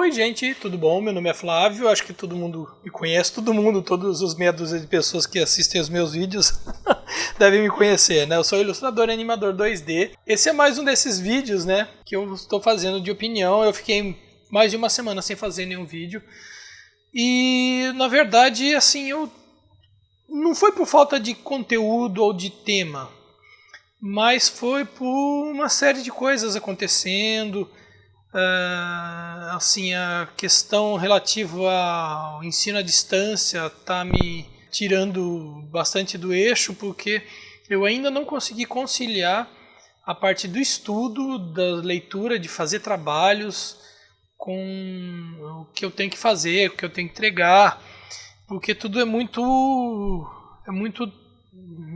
Oi gente, tudo bom? Meu nome é Flávio, acho que todo mundo me conhece, todos os meia dúzia de pessoas que assistem os meus vídeos devem me conhecer, né? Eu sou ilustrador e animador 2D. Esse é mais um desses vídeos, né, que eu estou fazendo de opinião. Eu fiquei mais de uma semana sem fazer nenhum vídeo. E, na verdade, assim, não foi por falta de conteúdo ou de tema, mas foi por uma série de coisas acontecendo. Assim, a questão relativa ao ensino à distância está me tirando bastante do eixo, porque eu ainda não consegui conciliar a parte do estudo, da leitura, de fazer trabalhos com o que eu tenho que fazer, o que eu tenho que entregar, porque tudo é muito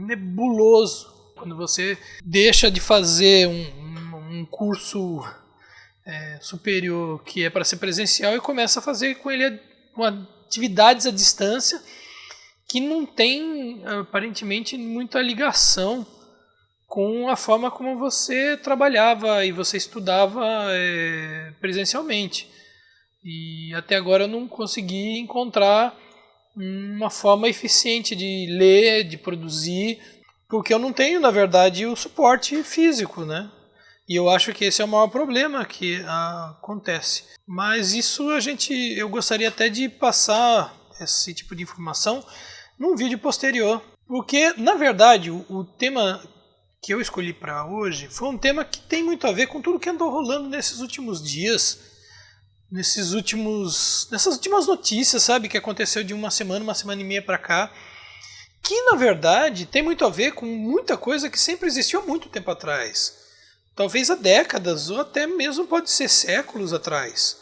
nebuloso. Quando você deixa de fazer um curso superior que é para ser presencial e começa a fazer com ele atividades à distância que não tem aparentemente muita ligação com a forma como você trabalhava e você estudava presencialmente. E até agora eu não consegui encontrar uma forma eficiente de ler, de produzir, porque eu não tenho, na verdade, o suporte físico, né? E eu acho que esse é o maior problema que acontece. Mas isso eu gostaria até de passar esse tipo de informação num vídeo posterior. Porque, na verdade, o tema que eu escolhi para hoje foi um tema que tem muito a ver com tudo que andou rolando nesses últimos dias. Nessas últimas notícias, sabe, que aconteceu de uma semana e meia para cá. Que, na verdade, tem muito a ver com muita coisa que sempre existiu há muito tempo atrás. Talvez há décadas, ou até mesmo pode ser séculos atrás.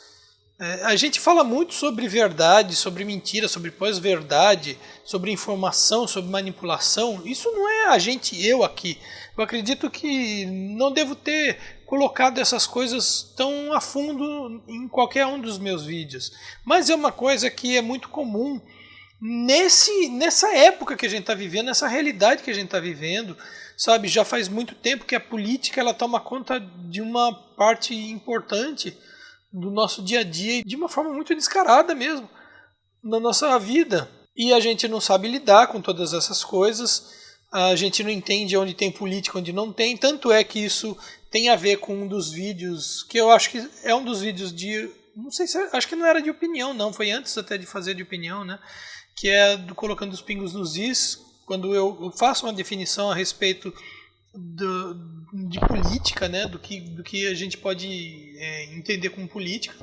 A gente fala muito sobre verdade, sobre mentira, sobre pós-verdade, sobre informação, sobre manipulação. Isso não é eu aqui. Eu acredito que não devo ter colocado essas coisas tão a fundo em qualquer um dos meus vídeos. Mas é uma coisa que é muito comum nessa época que a gente está vivendo, nessa realidade que a gente está vivendo. Sabe, já faz muito tempo que a política ela toma conta de uma parte importante do nosso dia a dia, de uma forma muito descarada mesmo, na nossa vida. E a gente não sabe lidar com todas essas coisas, a gente não entende onde tem política, onde não tem. Tanto é que isso tem a ver com um dos vídeos, que eu acho que é um dos vídeos de... Não sei se... Acho que não era de opinião, não. Foi antes até de fazer de opinião, né? Que é do Colocando os Pingos nos Is, quando eu faço uma definição a respeito de política, né, do que a gente pode entender como política.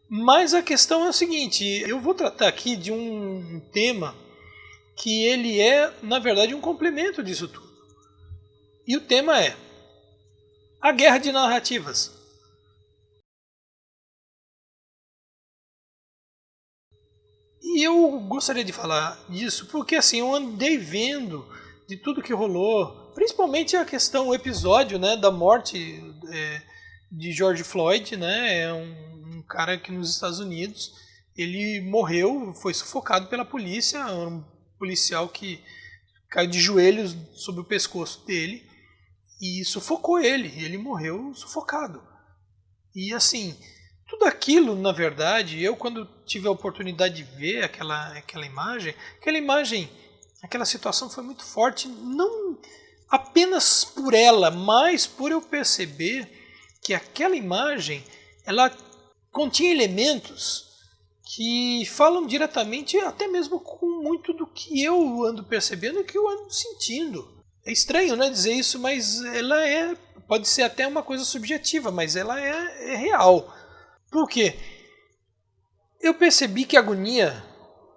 Mas a questão é o seguinte, eu vou tratar aqui de um tema que ele é, na verdade, um complemento disso tudo. E o tema é a guerra de narrativas. E eu gostaria de falar disso porque assim, eu andei vendo de tudo que rolou, principalmente a questão, o episódio, né, da morte de George Floyd, né, é um cara que nos Estados Unidos, ele morreu, foi sufocado pela polícia, um policial que caiu de joelhos sobre o pescoço dele e sufocou ele morreu sufocado. E assim... Tudo aquilo, na verdade, eu quando tive a oportunidade de ver aquela imagem, aquela situação foi muito forte, não apenas por ela, mas por eu perceber que aquela imagem, ela continha elementos que falam diretamente, até mesmo com muito do que eu ando percebendo e que eu ando sentindo. É estranho, né, dizer isso, mas ela pode ser até uma coisa subjetiva, mas ela é real. Por quê? Eu percebi que a agonia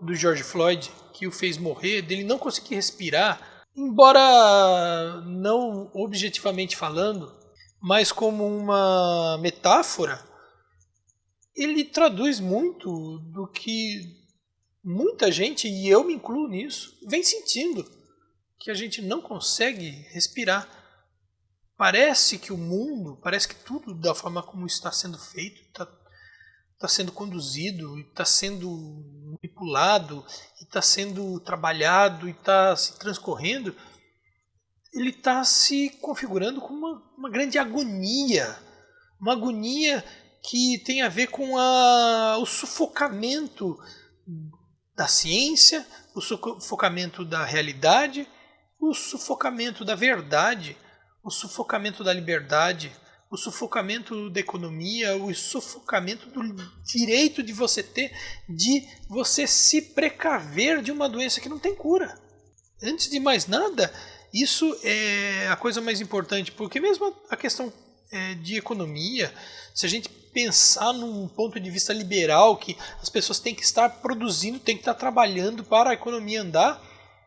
do George Floyd, que o fez morrer, dele não conseguir respirar, embora não objetivamente falando, mas como uma metáfora, ele traduz muito do que muita gente, e eu me incluo nisso, vem sentindo, que a gente não consegue respirar. Parece que o mundo, parece que tudo da forma como está sendo feito, está sendo conduzido, está sendo manipulado, está sendo trabalhado e está se transcorrendo, ele está se configurando como uma grande agonia. Uma agonia que tem a ver com o sufocamento da ciência, o sufocamento da realidade, o sufocamento da verdade, o sufocamento da liberdade, o sufocamento da economia, o sufocamento do direito de você se precaver de uma doença que não tem cura. Antes de mais nada, isso é a coisa mais importante, porque mesmo a questão de economia, se a gente pensar num ponto de vista liberal, que as pessoas têm que estar produzindo, têm que estar trabalhando para a economia andar,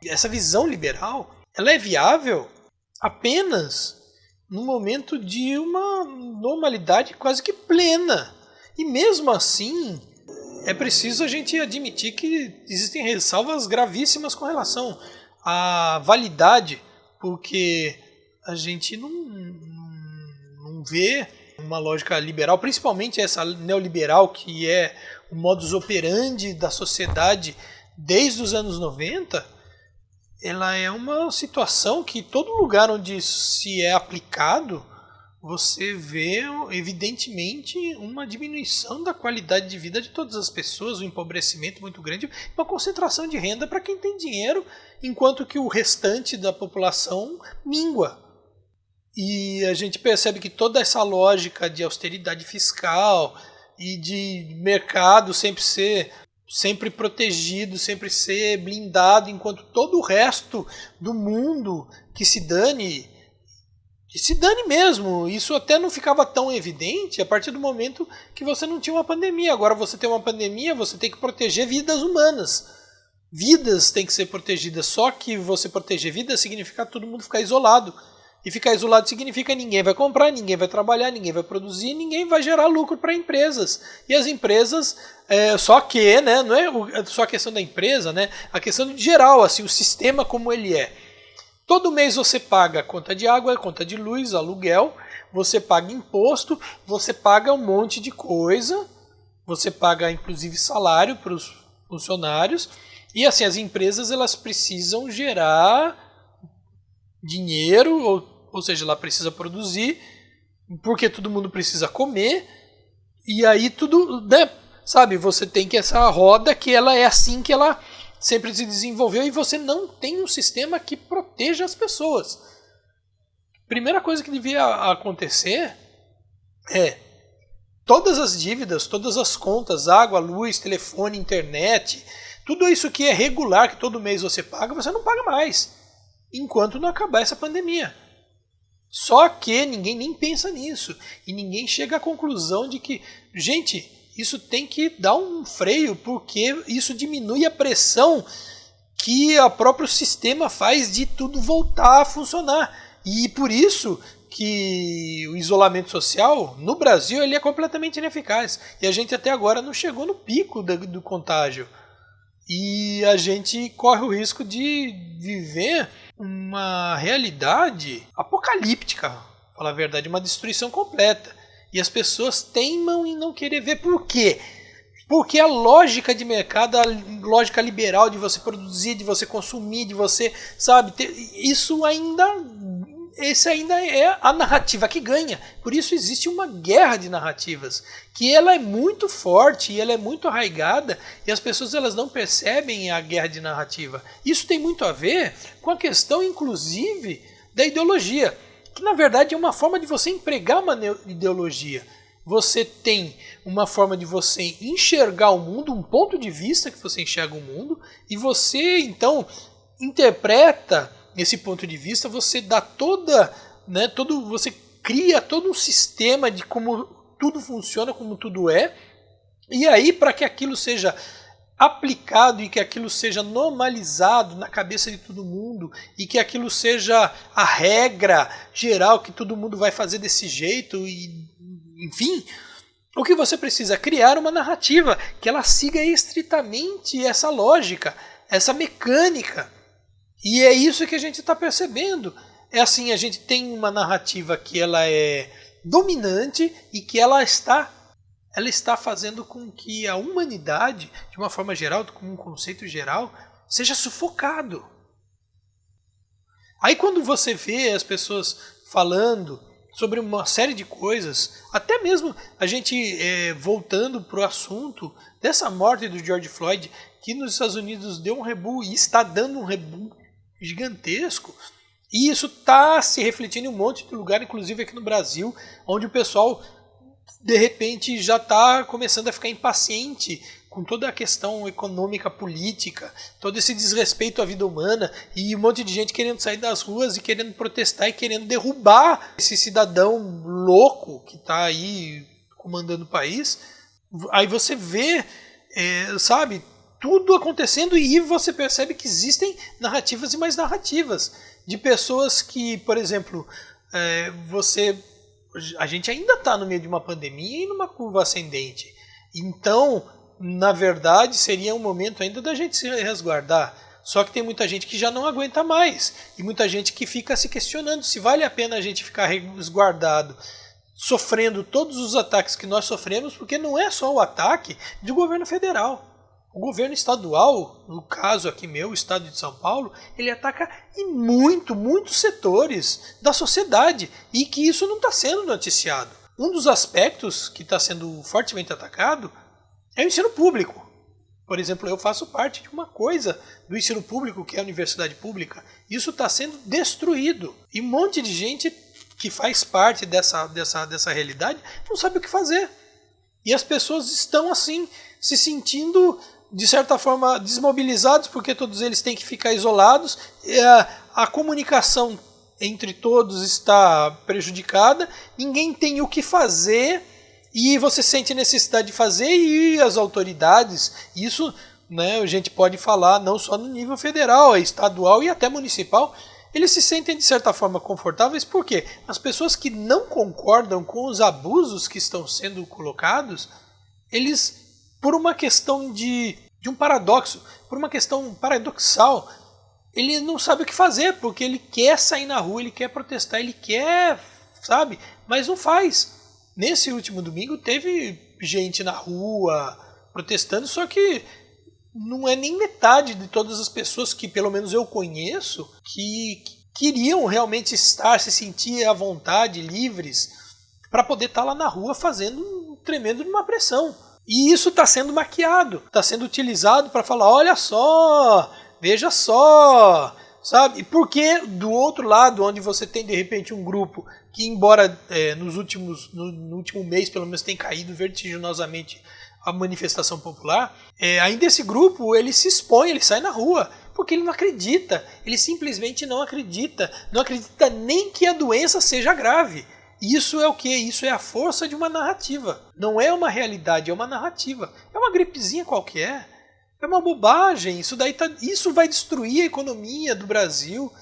essa visão liberal, ela é viável apenas no momento de uma normalidade quase que plena. E mesmo assim, é preciso a gente admitir que existem ressalvas gravíssimas com relação à validade, porque a gente não vê uma lógica liberal, principalmente essa neoliberal, que é o modus operandi da sociedade desde os anos 90, ela é uma situação que todo lugar onde se é aplicado, você vê evidentemente uma diminuição da qualidade de vida de todas as pessoas, um empobrecimento muito grande, uma concentração de renda para quem tem dinheiro, enquanto que o restante da população mingua. E a gente percebe que toda essa lógica de austeridade fiscal e de mercado sempre protegido, sempre ser blindado, enquanto todo o resto do mundo que se dane mesmo. Isso até não ficava tão evidente a partir do momento que você não tinha uma pandemia. Agora você tem uma pandemia, você tem que proteger vidas humanas. Vidas têm que ser protegidas, só que você proteger vidas significa todo mundo ficar isolado. E ficar isolado significa ninguém vai comprar, ninguém vai trabalhar, ninguém vai produzir, ninguém vai gerar lucro para empresas. E as empresas, só que, né, não é só a questão da empresa, né, a questão de geral, assim, o sistema como ele é. Todo mês você paga conta de água, conta de luz, aluguel, você paga imposto, você paga um monte de coisa, você paga inclusive salário para os funcionários. E assim, as empresas elas precisam gerar dinheiro, ou seja, ela precisa produzir, porque todo mundo precisa comer, e aí tudo, né, sabe, você tem que essa roda que ela é assim que ela sempre se desenvolveu, e você não tem um sistema que proteja as pessoas. Primeira coisa que devia acontecer é todas as dívidas, todas as contas, água, luz, telefone, internet, tudo isso que é regular, que todo mês você não paga mais, enquanto não acabar essa pandemia. Só que ninguém nem pensa nisso. E ninguém chega à conclusão de que, gente, isso tem que dar um freio, porque isso diminui a pressão que o próprio sistema faz de tudo voltar a funcionar. E por isso que o isolamento social, no Brasil, ele é completamente ineficaz. E a gente até agora não chegou no pico do contágio. E a gente corre o risco de viver uma realidade apocalíptica, para falar a verdade, uma destruição completa. E as pessoas teimam em não querer ver. Por quê? Porque a lógica de mercado, a lógica liberal de você produzir, de você consumir, de você, sabe, essa ainda é a narrativa que ganha. Por isso existe uma guerra de narrativas, que ela é muito forte e ela é muito arraigada, e as pessoas elas não percebem a guerra de narrativa. Isso tem muito a ver com a questão, inclusive, da ideologia, que na verdade é uma forma de você empregar uma ideologia. Você tem uma forma de você enxergar o mundo, um ponto de vista que você enxerga o mundo, e você então interpreta esse ponto de vista, você dá você cria todo um sistema de como tudo funciona, como tudo é, e aí para que aquilo seja aplicado e que aquilo seja normalizado na cabeça de todo mundo e que aquilo seja a regra geral que todo mundo vai fazer desse jeito, e enfim, o que você precisa é criar uma narrativa que ela siga estritamente essa lógica, essa mecânica. E é isso que a gente está percebendo. É assim, a gente tem uma narrativa que ela é dominante e que ela está fazendo com que a humanidade, de uma forma geral, como um conceito geral, seja sufocado. Aí quando você vê as pessoas falando sobre uma série de coisas, até mesmo a gente voltando para o assunto dessa morte do George Floyd, que nos Estados Unidos deu um rebu e está dando um rebu gigantesco, e isso está se refletindo em um monte de lugar, inclusive aqui no Brasil, onde o pessoal de repente já está começando a ficar impaciente com toda a questão econômica, política, todo esse desrespeito à vida humana e um monte de gente querendo sair das ruas e querendo protestar e querendo derrubar esse cidadão louco que está aí comandando o país. Aí você vê, sabe, tudo acontecendo e você percebe que existem narrativas e mais narrativas de pessoas que, por exemplo, a gente ainda está no meio de uma pandemia e numa curva ascendente. Então, na verdade, seria um momento ainda da gente se resguardar. Só que tem muita gente que já não aguenta mais. E muita gente que fica se questionando se vale a pena a gente ficar resguardado, sofrendo todos os ataques que nós sofremos, porque não é só o ataque do governo federal. O governo estadual, no caso aqui meu, o estado de São Paulo, ele ataca em muitos setores da sociedade e que isso não está sendo noticiado. Um dos aspectos que está sendo fortemente atacado é o ensino público. Por exemplo, eu faço parte de uma coisa do ensino público, que é a universidade pública. Isso está sendo destruído. E um monte de gente que faz parte dessa realidade não sabe o que fazer. E as pessoas estão assim, se sentindo, de certa forma, desmobilizados, porque todos eles têm que ficar isolados. A comunicação entre todos está prejudicada, ninguém tem o que fazer. E você sente necessidade de fazer e as autoridades, isso, né, a gente pode falar não só no nível federal, estadual e até municipal, eles se sentem de certa forma confortáveis porque as pessoas que não concordam com os abusos que estão sendo colocados, eles, por uma questão de um paradoxo, por uma questão paradoxal, ele não sabe o que fazer, porque ele quer sair na rua, ele quer protestar, ele quer, sabe, mas não faz. Nesse último domingo teve gente na rua protestando, só que não é nem metade de todas as pessoas que pelo menos eu conheço que queriam realmente estar, se sentir à vontade, livres, para poder estar lá na rua fazendo um tremendo de uma pressão. E isso está sendo maquiado, está sendo utilizado para falar, olha só, veja só, sabe? Porque do outro lado, onde você tem de repente um grupo que, embora no último mês pelo menos tenha caído vertiginosamente a manifestação popular, ainda esse grupo ele se expõe, ele sai na rua, porque ele não acredita, ele simplesmente não acredita nem que a doença seja grave. Isso é o quê? Isso é a força de uma narrativa. Não é uma realidade, é uma narrativa. É uma gripezinha qualquer. É uma bobagem. Isso vai destruir a economia do Brasil.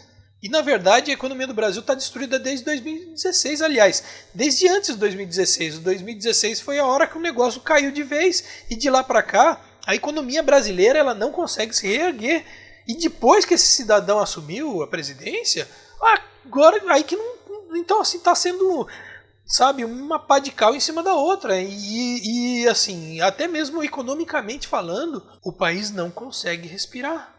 E, na verdade, a economia do Brasil está destruída desde 2016, aliás. Desde antes de 2016. O 2016 foi a hora que o negócio caiu de vez. E de lá para cá, a economia brasileira ela não consegue se reerguer. E depois que esse cidadão assumiu a presidência, agora aí que não... Então, assim, está sendo, sabe, uma pá de cal em cima da outra. E, assim, até mesmo economicamente falando, o país não consegue respirar.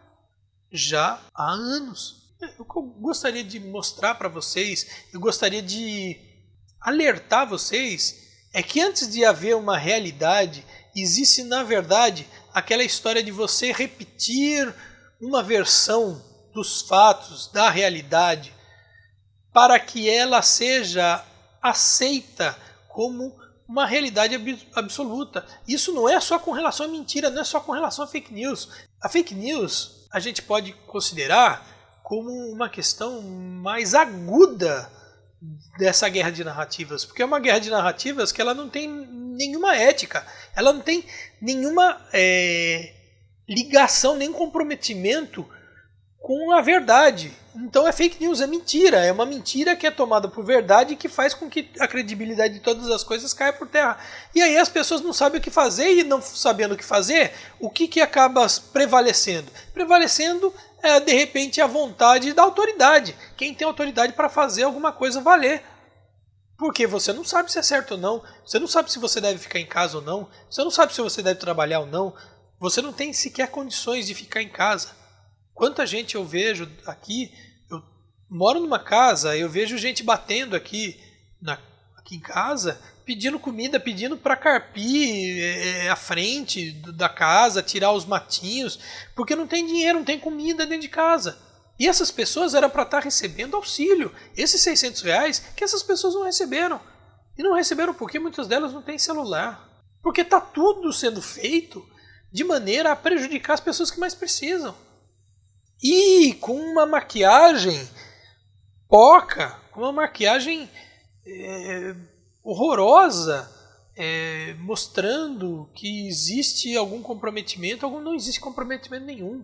Já há anos. O que eu gostaria de mostrar para vocês, eu gostaria de alertar vocês, é que antes de haver uma realidade, existe, na verdade, aquela história de você repetir uma versão dos fatos, da realidade, para que ela seja aceita como uma realidade absoluta. Isso não é só com relação à mentira, não é só com relação à fake news. A fake news a gente pode considerar como uma questão mais aguda dessa guerra de narrativas, porque é uma guerra de narrativas que ela não tem nenhuma ética, ela não tem nenhuma ligação, nem comprometimento com a verdade. Então é fake news, é mentira. É uma mentira que é tomada por verdade e que faz com que a credibilidade de todas as coisas caia por terra. E aí as pessoas não sabem o que fazer e não sabendo o que fazer, o que acaba prevalecendo? Prevalecendo é, de repente, a vontade da autoridade. Quem tem autoridade para fazer alguma coisa valer. Porque você não sabe se é certo ou não, você não sabe se você deve ficar em casa ou não, você não sabe se você deve trabalhar ou não, você não tem sequer condições de ficar em casa. Quanta gente eu vejo aqui, eu moro numa casa, eu vejo gente batendo aqui aqui em casa, pedindo comida, pedindo para carpir a frente da casa, tirar os matinhos, porque não tem dinheiro, não tem comida dentro de casa. E essas pessoas eram para estar recebendo auxílio. Esses R$600 que essas pessoas não receberam. E não receberam porque muitas delas não têm celular. Porque está tudo sendo feito de maneira a prejudicar as pessoas que mais precisam. E com uma maquiagem poca, com uma maquiagem horrorosa, mostrando que existe algum comprometimento, não existe comprometimento nenhum.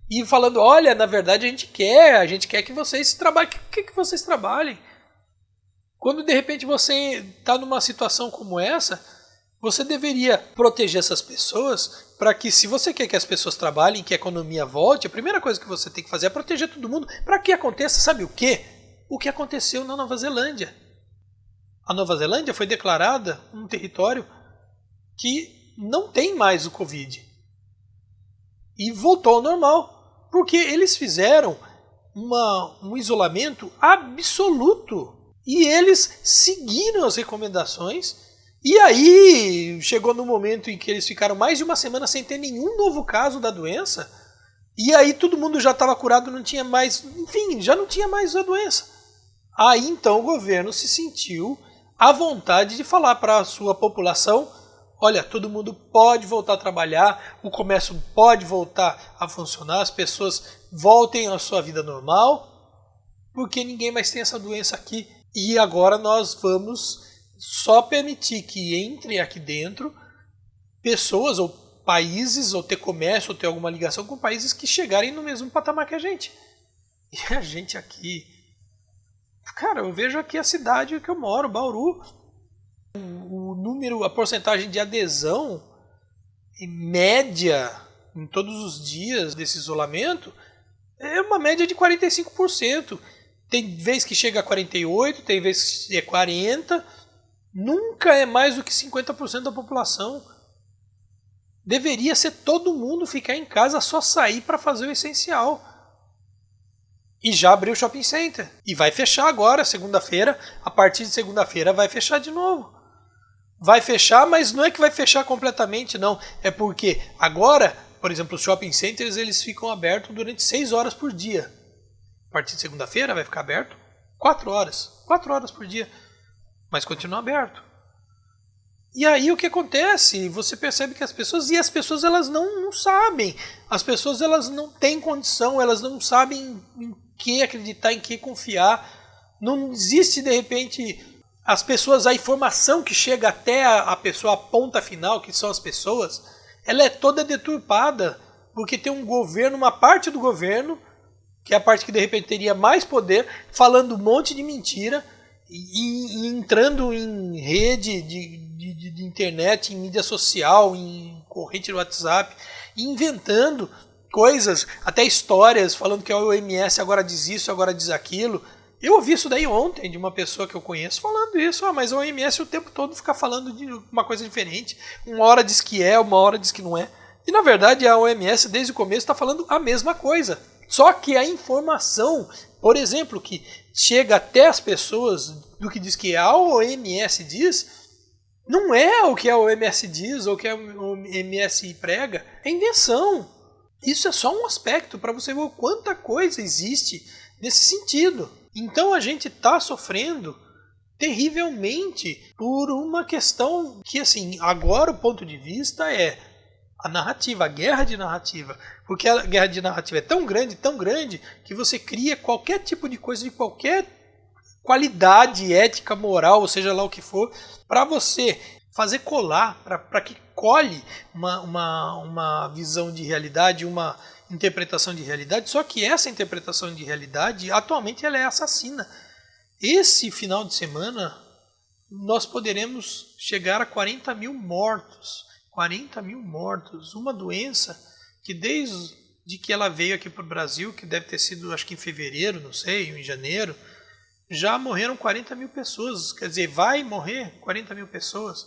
E falando, olha, na verdade a gente quer que vocês trabalhem. Que vocês trabalhem? Quando de repente você está numa situação como essa, você deveria proteger essas pessoas para que, se você quer que as pessoas trabalhem, que a economia volte, a primeira coisa que você tem que fazer é proteger todo mundo para que aconteça, sabe o quê? O que aconteceu na Nova Zelândia. A Nova Zelândia foi declarada um território que não tem mais o Covid. E voltou ao normal. Porque eles fizeram um isolamento absoluto. E eles seguiram as recomendações. E aí chegou no momento em que eles ficaram mais de uma semana sem ter nenhum novo caso da doença. E aí todo mundo já estava curado, não tinha mais, enfim, já não tinha mais a doença. Aí então o governo se sentiu à vontade de falar para a sua população: olha, todo mundo pode voltar a trabalhar, o comércio pode voltar a funcionar, as pessoas voltem à sua vida normal, porque ninguém mais tem essa doença aqui. E agora nós vamos só permitir que entre aqui dentro pessoas ou países, ou ter comércio, ou ter alguma ligação com países que chegarem no mesmo patamar que a gente. E a gente aqui... Cara, eu vejo aqui a cidade que eu moro, Bauru, a porcentagem de adesão em média em todos os dias desse isolamento é uma média de 45%. Tem vez que chega a 48%, tem vez que é 40%, nunca é mais do que 50% da população. Deveria ser todo mundo ficar em casa, só sair para fazer o essencial. E já abriu o shopping center. E vai fechar agora, segunda-feira. A partir de segunda-feira vai fechar de novo. Vai fechar, mas não é que vai fechar completamente, não. É porque agora, por exemplo, os shopping centers eles ficam abertos durante 6 horas por dia. A partir de segunda-feira vai ficar aberto 4 horas. 4 horas por dia. Mas continua aberto. E aí o que acontece? Você percebe que as pessoas elas não sabem. As pessoas elas não têm condição, elas não sabem em que acreditar, em que confiar. Não existe, de repente, as pessoas, a informação que chega até a pessoa, a ponta final, que são as pessoas, ela é toda deturpada, porque tem um governo, uma parte do governo, que é a parte que de repente teria mais poder, falando um monte de mentira, e entrando em rede de internet, em mídia social, em corrente do WhatsApp, inventando coisas, até histórias, falando que a OMS agora diz isso, agora diz aquilo. Eu ouvi isso daí ontem de uma pessoa que eu conheço falando isso. Mas a OMS o tempo todo fica falando de uma coisa diferente. Uma hora diz que é, uma hora diz que não é. E na verdade a OMS desde o começo está falando a mesma coisa. Só que a informação, por exemplo, que chega até as pessoas do que diz que a OMS diz, não é o que a OMS diz ou o que a OMS prega. É invenção. Isso é só um aspecto para você ver quanta coisa existe nesse sentido. Então a gente está sofrendo terrivelmente por uma questão que, assim, agora o ponto de vista é a narrativa, a guerra de narrativa. Porque a guerra de narrativa é tão grande, que você cria qualquer tipo de coisa, de qualquer qualidade ética, moral, ou seja lá o que for, para você fazer colar, para que cole uma visão de realidade, uma interpretação de realidade. Só que essa interpretação de realidade, atualmente, ela é assassina. Esse final de semana, nós poderemos chegar a 40 mil mortos. 40 mil mortos. Uma doença que desde que ela veio aqui para o Brasil, que deve ter sido, acho que em fevereiro, não sei, ou em janeiro, já morreram 40 mil pessoas. Quer dizer, vai morrer 40 mil pessoas.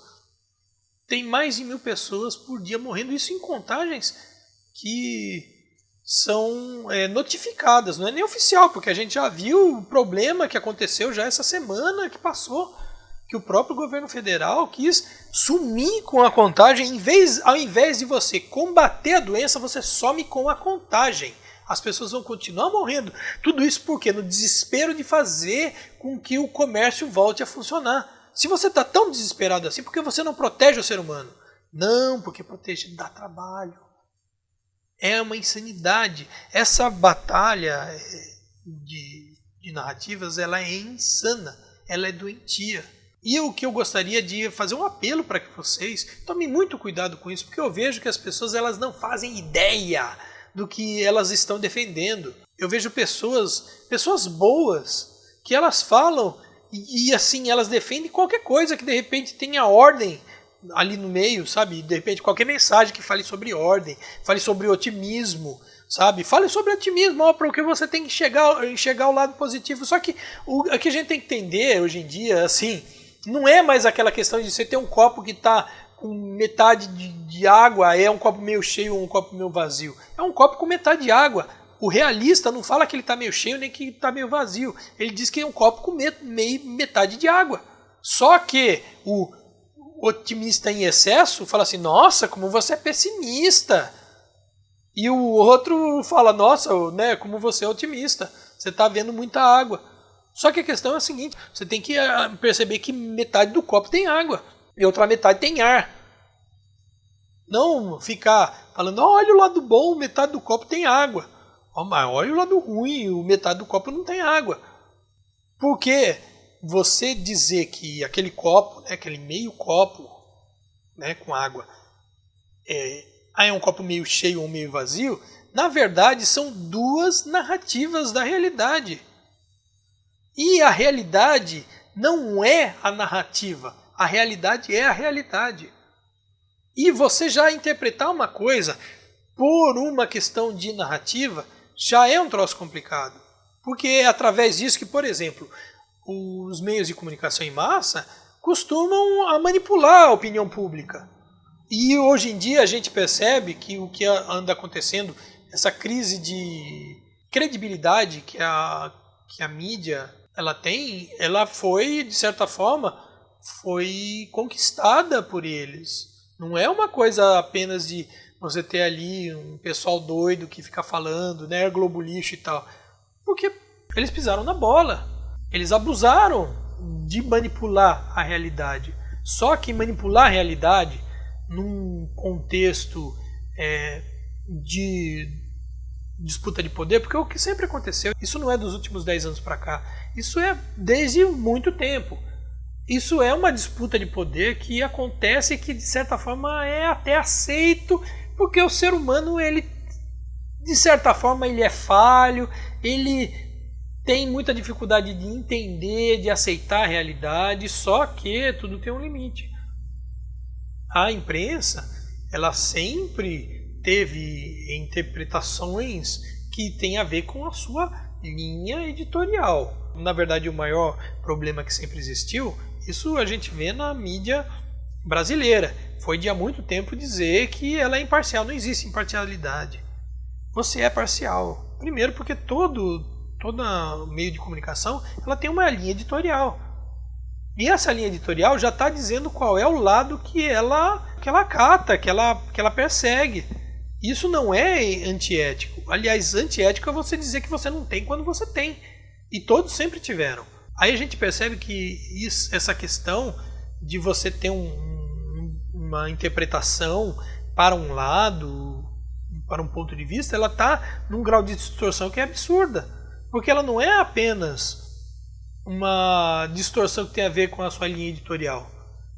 Tem mais de 1000 pessoas por dia morrendo. Isso em contagens que são notificadas, não é nem oficial, porque a gente já viu o problema que aconteceu já essa semana que passou. que o próprio governo federal quis sumir com a contagem. Ao invés de você combater a doença, você some com a contagem. As pessoas vão continuar morrendo. Tudo isso porque no desespero de fazer com que o comércio volte a funcionar. Se você está tão desesperado assim, por que você não protege o ser humano? Não, porque proteger dá trabalho. É uma insanidade. Essa batalha de narrativas, ela é insana. Ela é doentia. E o que eu gostaria de fazer um apelo para que vocês tomem muito cuidado com isso, porque eu vejo que as pessoas elas não fazem ideia do que elas estão defendendo. Eu vejo pessoas boas que elas falam e assim elas defendem qualquer coisa que de repente tenha ordem ali no meio, sabe? De repente qualquer mensagem que fale sobre ordem, fale sobre otimismo, sabe? Fale sobre otimismo, porque você tem que enxergar o lado positivo. Só que o que a gente tem que entender hoje em dia, assim, não é mais aquela questão de você ter um copo que está com metade de água, é um copo meio cheio ou um copo meio vazio. É um copo com metade de água. O realista não fala que ele está meio cheio nem que está meio vazio. Ele diz que é um copo com metade de água. Só que o otimista em excesso fala assim, nossa, como você é pessimista. E o outro fala, nossa, né, como você é otimista. Você está vendo muita água. Só que a questão é a seguinte, você tem que perceber que metade do copo tem água e outra metade tem ar. Não ficar falando, olha o lado bom, metade do copo tem água. Mas olha o lado ruim, metade do copo não tem água. Porque você dizer que aquele copo, né, aquele meio copo, né, com água, é um copo meio cheio ou meio vazio, na verdade são duas narrativas da realidade. E a realidade não é a narrativa, a realidade é a realidade. E você já interpretar uma coisa por uma questão de narrativa já é um troço complicado. Porque é através disso que, por exemplo, os meios de comunicação em massa costumam a manipular a opinião pública. E hoje em dia a gente percebe que o que anda acontecendo, essa crise de credibilidade que a mídia ela tem, ela foi, de certa forma, foi conquistada por eles. Não é uma coisa apenas de você ter ali um pessoal doido que fica falando, né, Globo lixo e tal. Porque eles pisaram na bola. Eles abusaram de manipular a realidade. Só que manipular a realidade num contexto de disputa de poder, porque é o que sempre aconteceu, isso não é dos últimos 10 anos para cá, isso é desde muito tempo. Isso é uma disputa de poder que acontece e que de certa forma é até aceito, porque o ser humano, ele de certa forma ele é falho, ele tem muita dificuldade de entender, de aceitar a realidade, só que tudo tem um limite. A imprensa, ela sempre teve interpretações que têm a ver com a sua linha editorial. Na verdade, o maior problema que sempre existiu, isso a gente vê na mídia brasileira. Foi de há muito tempo dizer que ela é imparcial. Não existe imparcialidade. Você é parcial. Primeiro porque todo meio de comunicação ela tem uma linha editorial. E essa linha editorial já está dizendo qual é o lado que ela acata, que ela persegue. Isso não é antiético. Aliás, antiético é você dizer que você não tem quando você tem. E todos sempre tiveram. Aí a gente percebe que essa questão de você ter uma interpretação para um lado, para um ponto de vista, ela está num grau de distorção que é absurda. Porque ela não é apenas uma distorção que tem a ver com a sua linha editorial.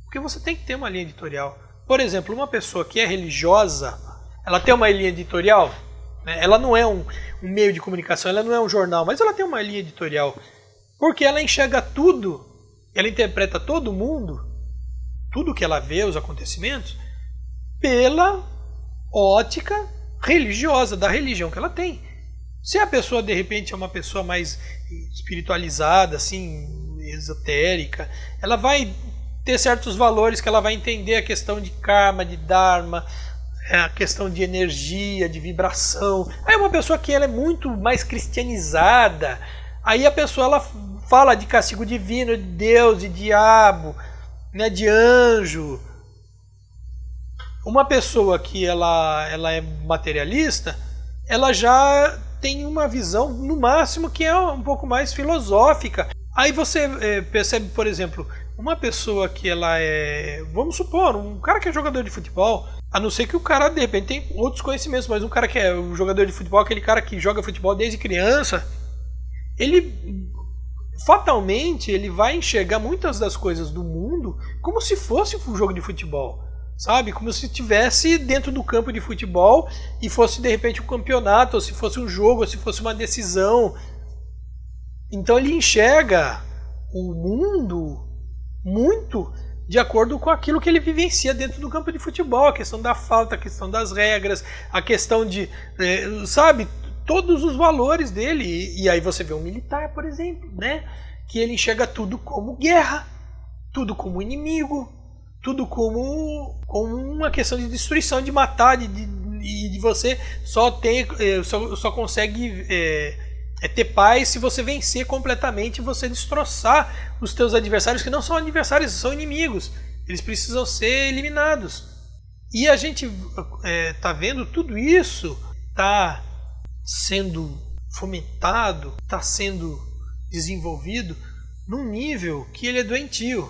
Porque você tem que ter uma linha editorial. Por exemplo, uma pessoa que é religiosa, ela tem uma linha editorial, né? Ela não é um meio de comunicação, ela não é um jornal, mas ela tem uma linha editorial. Porque ela enxerga tudo, ela interpreta todo mundo, tudo que ela vê, os acontecimentos, pela ótica religiosa, da religião que ela tem. Se a pessoa, de repente, é uma pessoa mais espiritualizada, assim, esotérica, ela vai ter certos valores que ela vai entender a questão de karma, de dharma, a questão de energia, de vibração. Aí uma pessoa que ela é muito mais cristianizada, aí a pessoa ela fala de castigo divino, de Deus, de diabo, né, de anjo. Uma pessoa que ela é materialista, ela já tem uma visão, no máximo, que é um pouco mais filosófica. Aí você percebe, por exemplo, uma pessoa que ela é, vamos supor, um cara que é jogador de futebol, a não ser que o cara, de repente, tem outros conhecimentos, mas um cara que é um jogador de futebol, aquele cara que joga futebol desde criança, ele fatalmente ele vai enxergar muitas das coisas do mundo como se fosse um jogo de futebol, sabe? Como se estivesse dentro do campo de futebol e fosse de repente um campeonato, ou se fosse um jogo, ou se fosse uma decisão. Então ele enxerga o mundo muito de acordo com aquilo que ele vivencia dentro do campo de futebol, a questão da falta, a questão das regras, a questão de, sabe, todos os valores dele. E aí você vê um militar, por exemplo, né, que ele enxerga tudo como guerra, tudo como inimigo, tudo como uma questão de destruição, de matar, de você só consegue ter paz se você vencer completamente e você destroçar os teus adversários, que não são adversários, são inimigos. Eles precisam ser eliminados. E a gente tá vendo tudo isso tá sendo fomentado, tá sendo desenvolvido num nível que ele é doentio.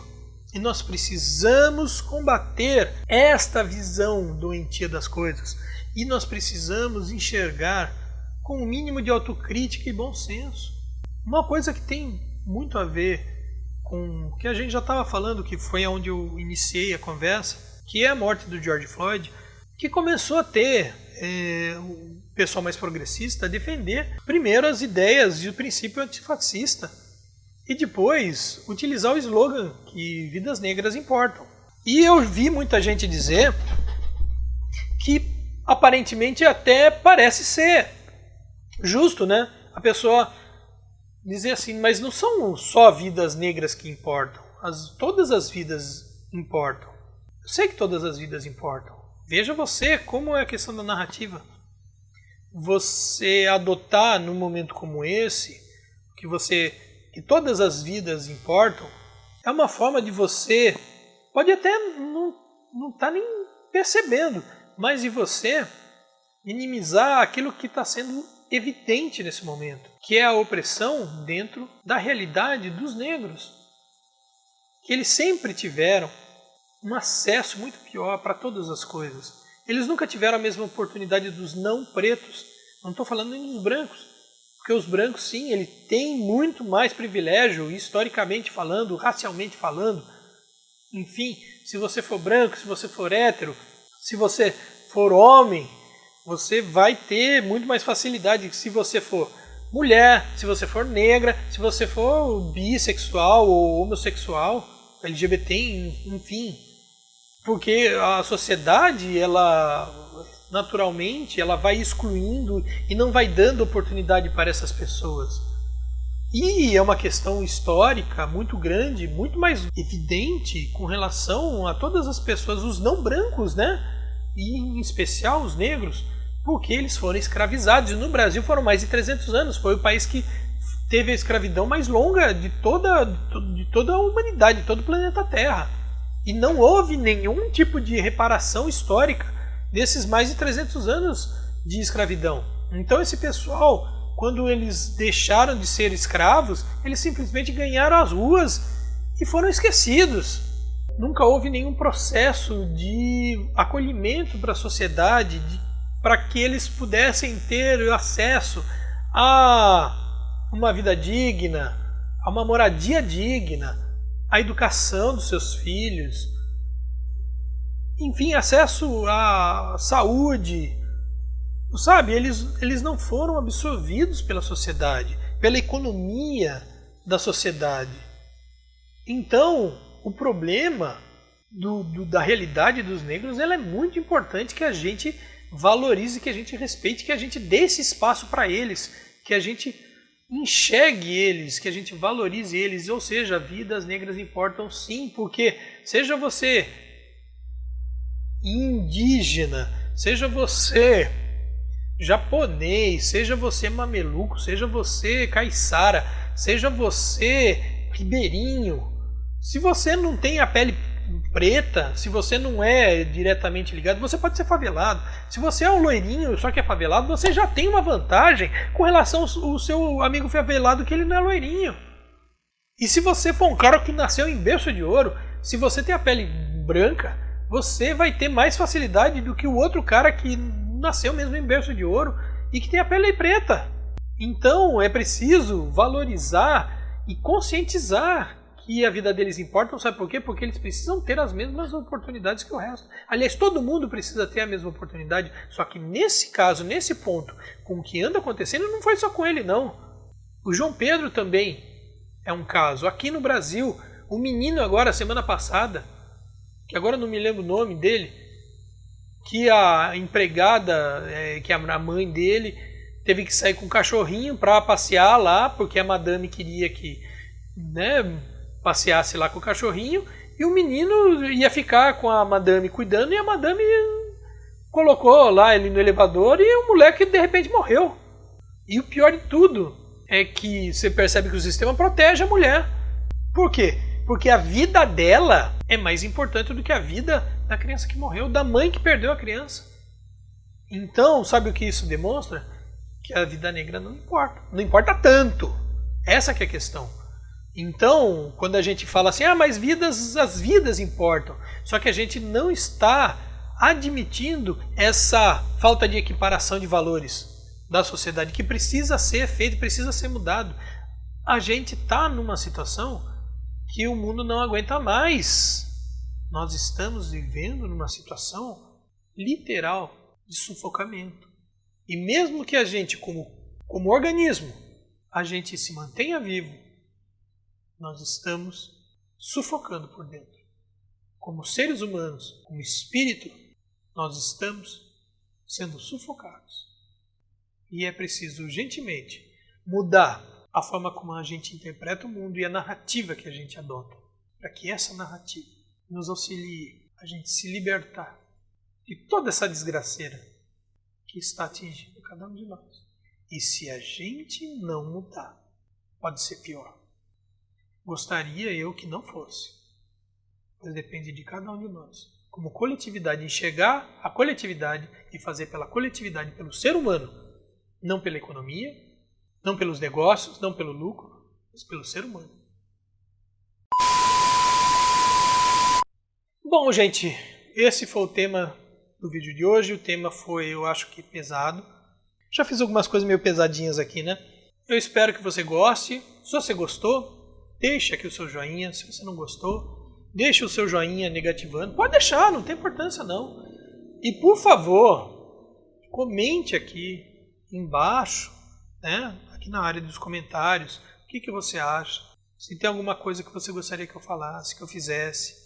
E nós precisamos combater esta visão doentia das coisas. E nós precisamos enxergar com um mínimo de autocrítica e bom senso. Uma coisa que tem muito a ver com o que a gente já estava falando, que foi onde eu iniciei a conversa, que é a morte do George Floyd, que começou a ter o pessoal mais progressista a defender primeiro as ideias e o princípio antifascista e depois utilizar o slogan que vidas negras importam. E eu vi muita gente dizer que aparentemente até parece ser justo, né? A pessoa dizer assim, mas não são só vidas negras que importam. Todas as vidas importam. Eu sei que todas as vidas importam. Veja você como é a questão da narrativa. Você adotar num momento como esse, que todas as vidas importam, é uma forma de você, pode até não estar nem percebendo, mas de você minimizar aquilo que está sendo evidente nesse momento, que é a opressão dentro da realidade dos negros, que eles sempre tiveram um acesso muito pior para todas as coisas. Eles nunca tiveram a mesma oportunidade dos não pretos. Não estou falando nem dos brancos, porque os brancos, sim, ele tem muito mais privilégio, historicamente falando, racialmente falando. Enfim, se você for branco, se você for hétero, se você for homem, você vai ter muito mais facilidade que se você for mulher, se você for negra, se você for bissexual ou homossexual, LGBT, enfim. Porque a sociedade, ela naturalmente, ela vai excluindo e não vai dando oportunidade para essas pessoas. E é uma questão histórica muito grande, muito mais evidente com relação a todas as pessoas, os não brancos, né? E em especial os negros, porque eles foram escravizados. E no Brasil foram mais de 300 anos. Foi o país que teve a escravidão mais longa de toda a humanidade, de todo o planeta Terra. E não houve nenhum tipo de reparação histórica desses mais de 300 anos de escravidão. Então esse pessoal, quando eles deixaram de ser escravos, eles simplesmente ganharam as ruas e foram esquecidos. Nunca houve nenhum processo de acolhimento para a sociedade, para que eles pudessem ter acesso a uma vida digna, a uma moradia digna, a educação dos seus filhos, enfim, acesso à saúde. Sabe, eles não foram absorvidos pela sociedade, pela economia da sociedade. Então, o problema da realidade dos negros, ela é muito importante que a gente valorize, que a gente respeite, que a gente dê esse espaço para eles, que a gente enxergue eles, que a gente valorize eles. Ou seja, vidas negras importam sim, porque seja você indígena, seja você japonês, seja você mameluco, seja você caiçara, seja você ribeirinho, se você não tem a pele preta, se você não é diretamente ligado, você pode ser favelado. Se você é um loirinho, só que é favelado, você já tem uma vantagem com relação ao seu amigo favelado que ele não é loirinho. E se você for um cara que nasceu em berço de ouro, se você tem a pele branca, você vai ter mais facilidade do que o outro cara que nasceu mesmo em berço de ouro e que tem a pele preta. Então é preciso valorizar e conscientizar que a vida deles importa, sabe por quê? Porque eles precisam ter as mesmas oportunidades que o resto. Aliás, todo mundo precisa ter a mesma oportunidade, só que nesse caso, nesse ponto, com o que anda acontecendo, não foi só com ele, não. O João Pedro também é um caso. Aqui no Brasil, o menino agora, semana passada, que agora não me lembro o nome dele, que a empregada, que é a mãe dele, teve que sair com o cachorrinho para passear lá, porque a madame queria que, né, passeasse lá com o cachorrinho, e o menino ia ficar com a madame cuidando, e a madame colocou lá ele no elevador e o moleque de repente morreu. E o pior de tudo é que você percebe que o sistema protege a mulher. Por quê? Porque a vida dela é mais importante do que a vida da criança que morreu, da mãe que perdeu a criança. Então, sabe o que isso demonstra? Que a vida negra não importa. Não importa tanto. Essa que é a questão. Então, quando a gente fala assim, mas as vidas importam. Só que a gente não está admitindo essa falta de equiparação de valores da sociedade, que precisa ser feito, precisa ser mudado. A gente está numa situação que o mundo não aguenta mais. Nós estamos vivendo numa situação literal de sufocamento. E mesmo que a gente, como organismo, a gente se mantenha vivo, nós estamos sufocando por dentro. Como seres humanos, como espírito, nós estamos sendo sufocados. E é preciso urgentemente mudar a forma como a gente interpreta o mundo e a narrativa que a gente adota, para que essa narrativa nos auxilie a gente se libertar de toda essa desgraceira que está atingindo cada um de nós. E se a gente não mudar, pode ser pior. Gostaria eu que não fosse, mas depende de cada um de nós. Como coletividade, enxergar a coletividade e fazer pela coletividade, pelo ser humano, não pela economia, não pelos negócios, não pelo lucro, mas pelo ser humano. Bom, gente, esse foi o tema do vídeo de hoje. O tema foi, eu acho que pesado. Já fiz algumas coisas meio pesadinhas aqui, né? Eu espero que você goste. Se você gostou, deixa aqui o seu joinha. Se você não gostou, deixa o seu joinha negativando. Pode deixar, não tem importância não. E por favor, comente aqui embaixo, né? Aqui na área dos comentários, o que você acha. Se tem alguma coisa que você gostaria que eu falasse, que eu fizesse.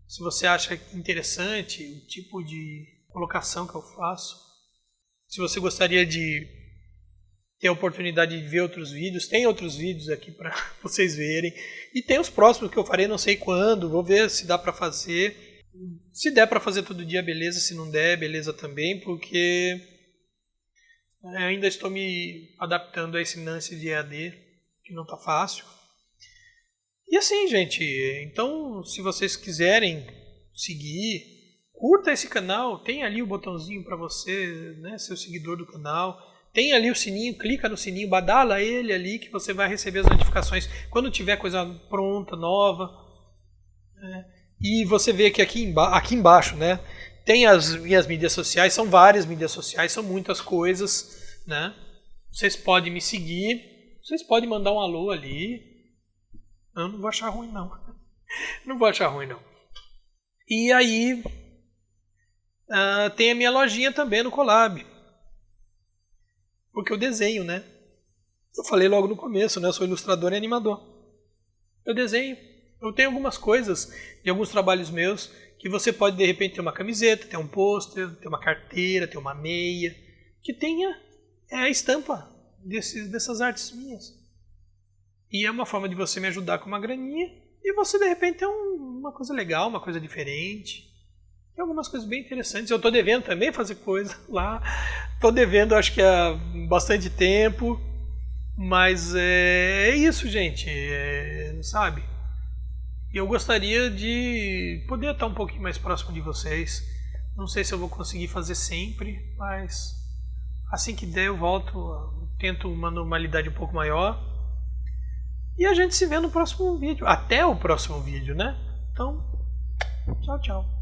Se você acha interessante o tipo de colocação que eu faço. Se você gostaria de ter a oportunidade de ver outros vídeos, tem outros vídeos aqui para vocês verem. E tem os próximos que eu farei não sei quando, vou ver se dá para fazer. Se der para fazer todo dia, beleza. Se não der, beleza também, porque ainda estou me adaptando a esse lance de EAD, que não está fácil. E assim, gente, então se vocês quiserem seguir, curta esse canal, tem ali o botãozinho para você, né, ser o seguidor do canal. Tem ali o sininho, clica no sininho, badala ele ali que você vai receber as notificações quando tiver coisa pronta, nova. E você vê que aqui embaixo, né, tem as minhas mídias sociais, são várias mídias sociais, são muitas coisas, né? Vocês podem me seguir, vocês podem mandar um alô ali. Eu não vou achar ruim não. Não vou achar ruim não. E aí tem a minha lojinha também no Colab. Porque eu desenho, né? Eu falei logo no começo, né? Eu sou ilustrador e animador. Eu desenho. Eu tenho algumas coisas de alguns trabalhos meus que você pode, de repente, ter uma camiseta, ter um pôster, ter uma carteira, ter uma meia, que tenha a estampa dessas artes minhas. E é uma forma de você me ajudar com uma graninha e você, de repente, ter uma coisa legal, uma coisa diferente. Tem algumas coisas bem interessantes. Eu estou devendo também fazer coisa lá. Estou devendo, acho que há bastante tempo. Mas é isso, gente. Sabe? Eu gostaria de poder estar um pouquinho mais próximo de vocês. Não sei se eu vou conseguir fazer sempre, mas assim que der eu volto, tento uma normalidade um pouco maior. E a gente se vê no próximo vídeo. Até o próximo vídeo, né? Então, tchau, tchau.